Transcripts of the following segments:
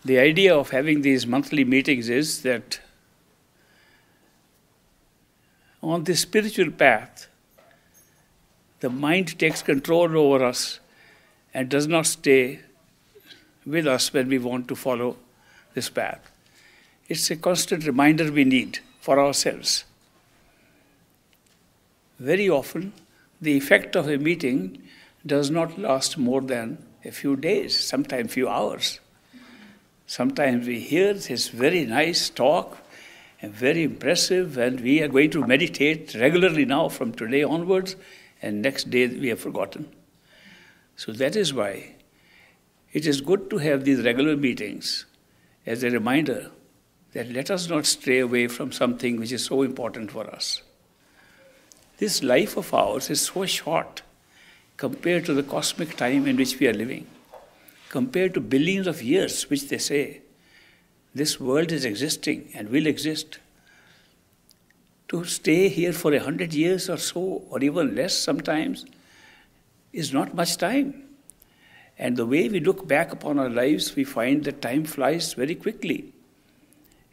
The idea of having these monthly meetings is that on this spiritual path, the mind takes control over us and does not stay with us when we want to follow this path. It's a constant reminder we need for ourselves. Very often, the effect of a meeting does not last more than a few days, sometimes few hours. Sometimes we hear this very nice talk and very impressive, and we are going to meditate regularly now from today onwards, and next day we have forgotten. So that is why it is good to have these regular meetings as a reminder that let us not stray away from something which is so important for us. This life of ours is so short compared to the cosmic time in which we are living, compared to billions of years which they say this world is existing and will exist. To stay here for 100 years or so, or even less sometimes, is not much time. And the way we look back upon our lives, we find that time flies very quickly.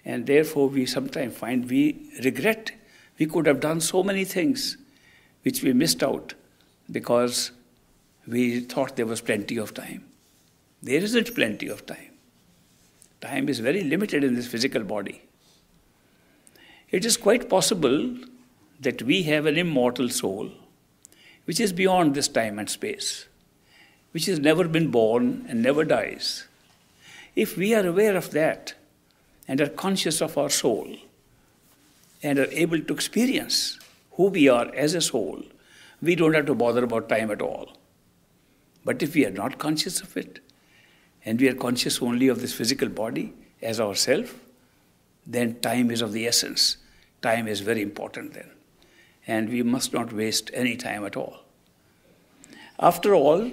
And therefore we sometimes find we regret. We could have done so many things which we missed out because we thought there was plenty of time. There isn't plenty of time. Time is very limited in this physical body. It is quite possible that we have an immortal soul which is beyond this time and space, which has never been born and never dies. If we are aware of that and are conscious of our soul and are able to experience who we are as a soul, we don't have to bother about time at all. But if we are not conscious of it, and we are conscious only of this physical body as ourself, then time is of the essence. Time is very important then. And we must not waste any time at all. After all,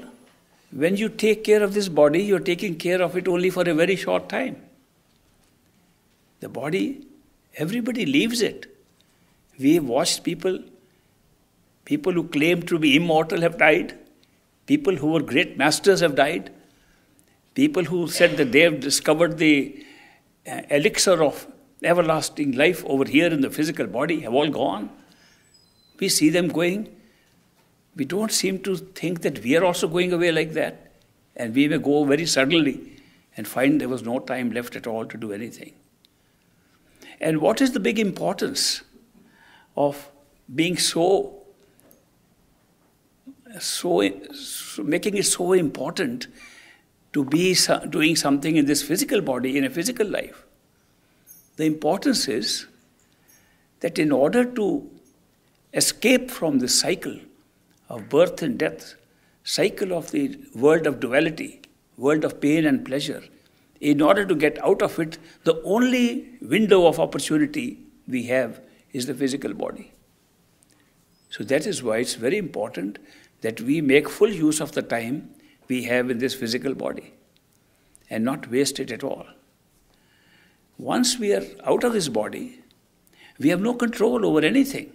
when you take care of this body, you're taking care of it only for a very short time. The body, everybody leaves it. We have watched people who claim to be immortal have died. People who were great masters have died. People who said that they have discovered the elixir of everlasting life over here in the physical body have all gone. We see them going. We don't seem to think that we are also going away like that. And we may go very suddenly and find there was no time left at all to do anything. And what is the big importance of being making it so important to be doing something in this physical body, in a physical life? The importance is that in order to escape from the cycle of birth and death, cycle of the world of duality, world of pain and pleasure, in order to get out of it, the only window of opportunity we have is the physical body. So that is why it's very important that we make full use of the time we have in this physical body and not waste it at all. Once we are out of this body, we have no control over anything.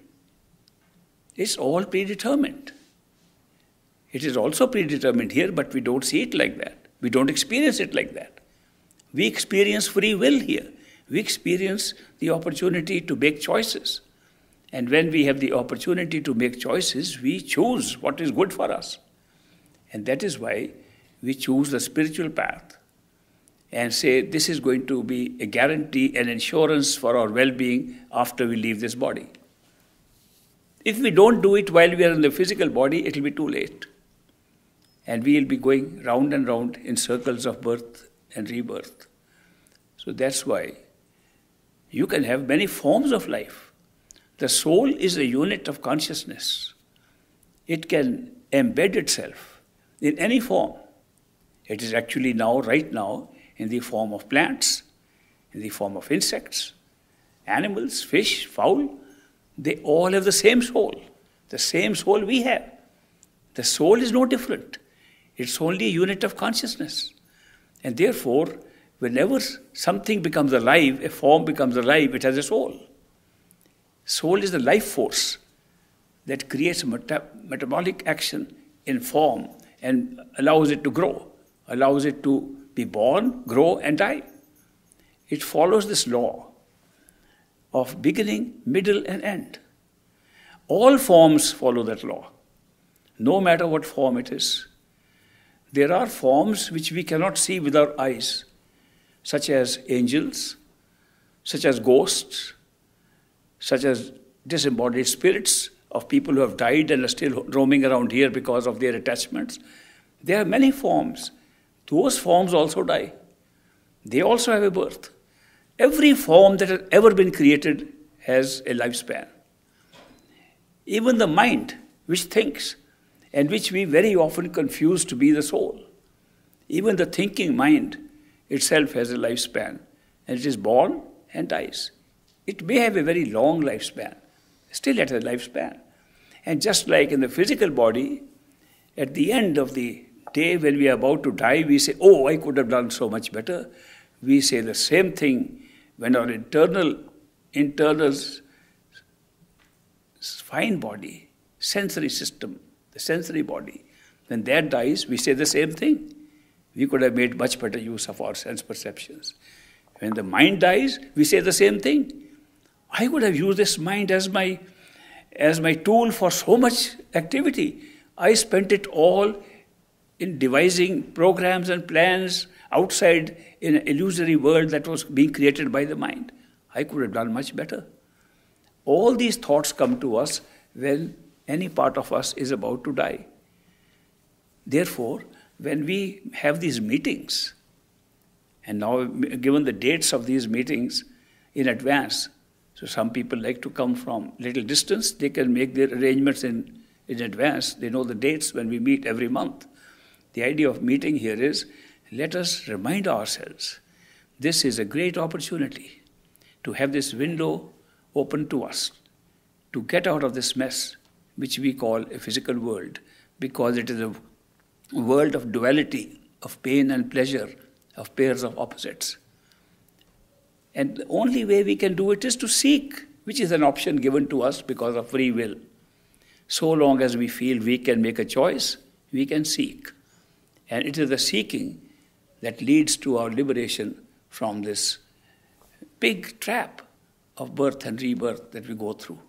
It's all predetermined. It is also predetermined here, but we don't see it like that. We don't experience it like that. We experience free will here. We experience the opportunity to make choices. And when we have the opportunity to make choices, we choose what is good for us. And that is why we choose the spiritual path and say this is going to be a guarantee and insurance for our well-being after we leave this body. If we don't do it while we are in the physical body, it will be too late. And we will be going round and round in circles of birth and rebirth. So that's why you can have many forms of life. The soul is a unit of consciousness. It can embed itself in any form. It is actually now, right now, in the form of plants, in the form of insects, animals, fish, fowl. They all have the same soul we have. The soul is no different. It's only a unit of consciousness. And therefore, whenever something becomes alive, a form becomes alive, it has a soul. Soul is the life force that creates metabolic action in form and allows it to grow, allows it to be born, grow, and die. it follows this law of beginning, middle, and end. All forms follow that law, no matter what form it is. There are forms which we cannot see with our eyes, such as angels, such as ghosts, such as disembodied spirits of people who have died and are still roaming around here because of their attachments. There are many forms. Those forms also die. They also have a birth. Every form that has ever been created has a lifespan. Even the mind, which thinks, and which we very often confuse to be the soul, even the thinking mind itself has a lifespan, and it is born and dies. It may have a very long lifespan, still at a lifespan. And just like in the physical body, at the end of the day when we are about to die, we say, oh, I could have done so much better. We say the same thing when our internal fine body, sensory system, the sensory body, when that dies, we say the same thing. We could have made much better use of our sense perceptions. When the mind dies, we say the same thing. I could have used this mind as my tool for so much activity. I spent it all in devising programs and plans outside in an illusory world that was being created by the mind. I could have done much better. All these thoughts come to us when any part of us is about to die. Therefore, when we have these meetings, and now given the dates of these meetings in advance, so some people like to come from little distance, they can make their arrangements in advance. They know the dates when we meet every month. The idea of meeting here is, let us remind ourselves, this is a great opportunity to have this window open to us, to get out of this mess, which we call a physical world, because it is a world of duality, of pain and pleasure, of pairs of opposites. And the only way we can do it is to seek, which is an option given to us because of free will. So long as we feel we can make a choice, we can seek. And it is the seeking that leads to our liberation from this big trap of birth and rebirth that we go through.